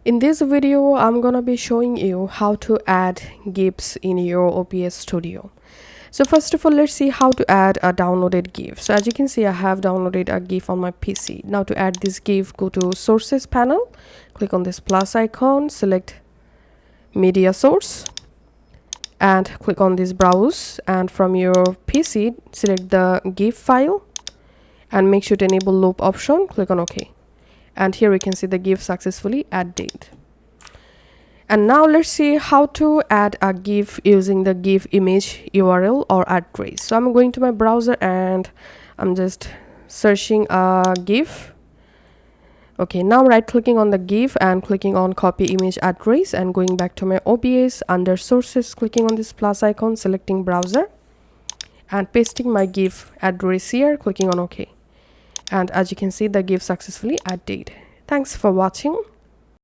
In this video, I'm gonna be showing you how to add GIFs in your OBS studio. So first of all, let's see how to add a downloaded GIF. So as you can see, I have downloaded a GIF on my PC. Now to add this GIF, go to Sources panel, click on this plus icon, select Media Source, and click on this Browse. And from your PC, select the GIF file, and make sure to enable loop option. Click on OK. And here we can see the GIF successfully added. And now let's see how to add a GIF using the GIF image URL or address. So I'm going to my browser and I'm just searching a GIF. Okay, now right clicking on the GIF and clicking on copy image address and going back to my OBS under sources, clicking on this plus icon, selecting browser and pasting my GIF address here, clicking on OK. And as you can see, the GIF successfully added. Thanks for watching.